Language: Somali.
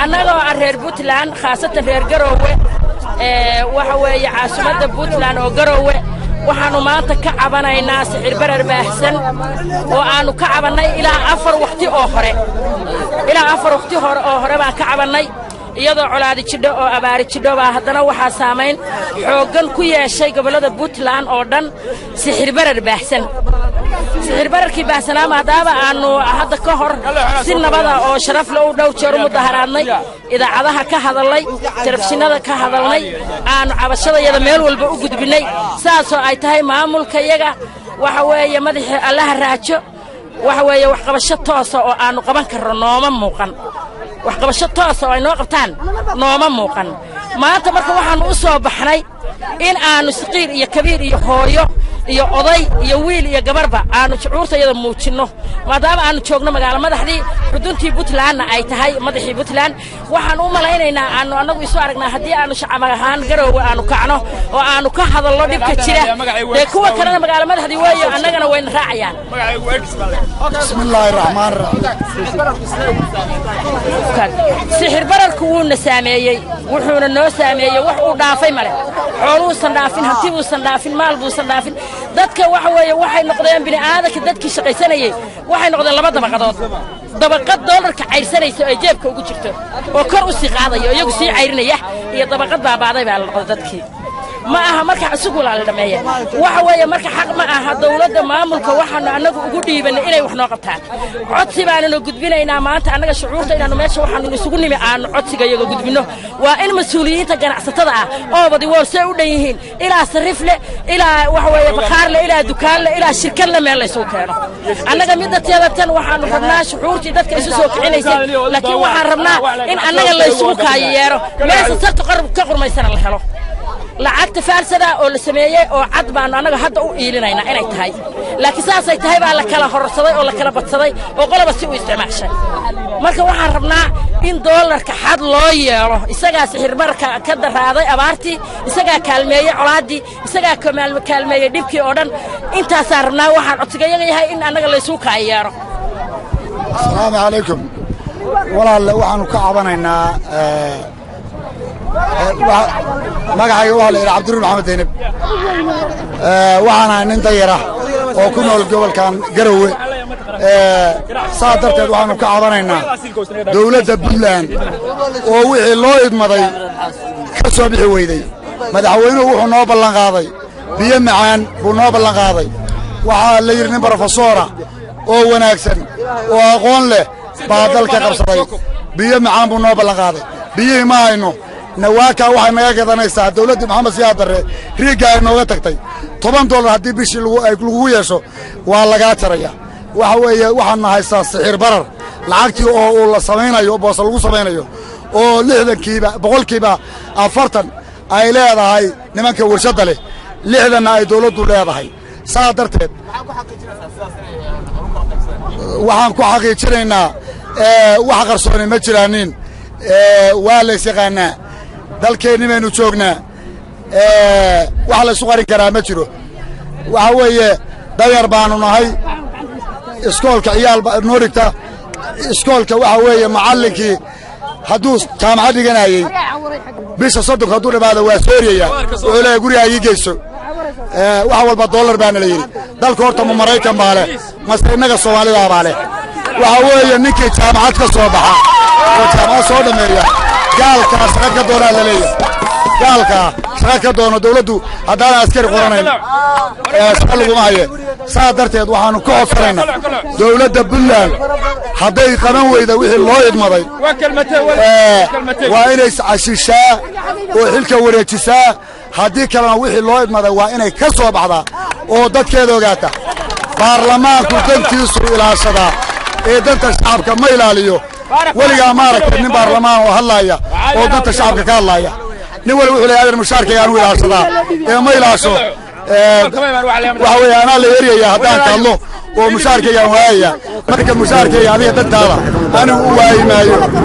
أنا الرير بوتلان خاصة الرير جروه وحوي عاصمة بوتلان وجروه وحنو ما تكعبنا الناس عربر بحسن وأنو كعبنا إلى أفر وقت آخر ما كعبنا iyadoo colaadi jidho oo abaari jidho baa haddana waxa saameyn xoogan ku yeeshay gobolada Puntland oo dhan sixir bararkii baahsanaa maadaama aanu hadda ka hor si nabada oo sharaf leh u dhow jeer mudaharaadnay idaacadaha ka hadalay telefishinada ka hadalnay aanu cabashadayada meel walba u gudbinay saasoo ay tahay maamulka iyaga waxa weeye madaxii Allah raajo waxa weeye wax qabasho toos oo aanu qaban karno nooma muuqan waxqabasho toos oo ay noo qabtaan nooma muuqan maanta marka waxaan u soo baxnay in aanu saqiir iyo kabiir iyo hooyo iyo oday iyo wiil iyo gabarba aanu shucuurtayada muujino maadaama aanu joogno magaalo madaxdii xuduntii Puntland ay tahay madaxii Puntland waxaan u malaynaynaa aanu anagu isu aragnaa hadii aanu shacab ahaan garoowe aanu kacno oo aanu ka hadalno dhibka jira ee kuwa kalena magaalo madaxdii way annagana way raacayaan bismillaahir rahmaanir rahiim sixir bararku wuu nasaameeyay wuxuuna noo saameeyay wax uu dhaafay male xooluusan dhaafin hantibuusan dhaafin maalbuusan dhaafin dadka waxa weeye waxay noqdeen bini aadamka dadkii shaqaysanayay waxay noqdeen laba dabaqadood dabaqad doolarka cayrsanayso ay jeebka ugu jirto oo kor u sii qaadayo iyagu sii cayrinaya iyo dabaqad baabaaday baa la noqday dadkii ma aha marka isugu la dhameeyay waxa weeye marka xaq ma aha dawladda maamulka waxaanu anagu ugu dhiibanay inay wax noo qabtaan codsi baananu gudbinaynaa maanta anaga shucuurta inaanu meesha waxaanu isugu nimi aan codsiga iyaga gudbino waa in mas'uuliyiinta ganacsatada ah oo badi woolsay u dhan yihiin ilaa sarifle ilaa waxa weeye baqaarle ilaa dukaanle ilaa shirkadle meel la soo keeno anaga midda teedatan waxaanu rabnaa shucuurtii dadka isu soo kicinaysay laakiin waxaan rabnaa in anaga la isugu kaayeero meesha sarta ka qurmaysan la helo lacagta faalsada oo la sameeyay oo cad baan anaga hadda u iilinayna inay tahay laakiin saasay tahay baa la kala horsaday oo la kala badsaday oo qolaba si u isticmaashay marka waxaan rabnaa in doolarka xad loo yeelo isaga sixir bararka ka daraaday abaartii isaga kaalmeeyay colaadii isaga kaalmeeyay dhibkii oo dhan intaas aan rabnaa waxaan codsigayaga yahay in anaga la isugu kaayeero assalaamu calaykum walaal waxaanu ka cabanaynaa magacayga waa la yiraahdaa Cabdul Maxamed Deynab waxaana nin dayara oo ku nool gobolkan Garowe saadarteed waxaanu ka cabanaynaa dawladda Puntland oo wixii loo idmaday ka soo bixi weyday madaxweynuhu wuxuu noo ballan qaaday biyo macaan buu noo ballan qaaday waxa la yiri nin professor oo wanaagsan oo aqoon leh baa dalka qabsaday biyo macaan buu noo ballan qaaday biyo ma hayno نواكا waxay naga gadanaysaa dawladda Maxamed Siyaad Barre riiga ay nooga tagtay $10 hadii bishii lagu yeesho waa laga taraya waxa weeye waxaan haysaa sixir barar lacagtii oo uu la sameeynayo boos lagu sameeynayo oo 60kiiba 40 ay leedahay nimanka warshada leh 60na ay dawladdu leedahay saa darteed waxaan ku xaqiijinaynaa wax qarsoon ma jiraanin waa la yaqaanaa dalkeena meenu joognaa waxa la isku qarin karaa ma jiro waxa weeye dayar baanu nahay iskoolka ciyaal noo dhigta iskoolka waxa weeye macallinkii hadduu jaamacad dhiganayay bisha 30 hadduu dhimaado waa sooriyaya oo ilaa guriga ay geyso waxa walba dollar baan la yiri dalka horta ma Mareykan baale mase inaga Soomaalida baale waxa weeye ninkii jaamacad ka soo baxa oo jaamacad soo dhameeya gaalka shaqada doona la leeyahay gaalka shaqada doona dawladdu haddana askari qoranayn shaqo lagu maayo saadarteed waxaanu ka codsanaynaa dawladda Puntland hadday qaban weyda wixii loo idmaday waa inay cashishaa oo xilka wareejisaa haddii kalena wixii loo idmaday waa inay ka soo baxdaa oo dadkeeda ogaata baarlamaanku dantiisu ilaashada ee danta shacabka ma ilaaliyo weligaa maaragtay nin baarlamaan oo hadlaya oo danta shacabka ka hadlaya nin wali wuxuu leeyahay mushaarkayga aanu ilaashada ee ma ilaasho waxa weeye ana la yeeriyay haddaan ka hadlo oo mushaarkayga waaya marka mushaarkayga adiga dantaada anigu u waayimaayo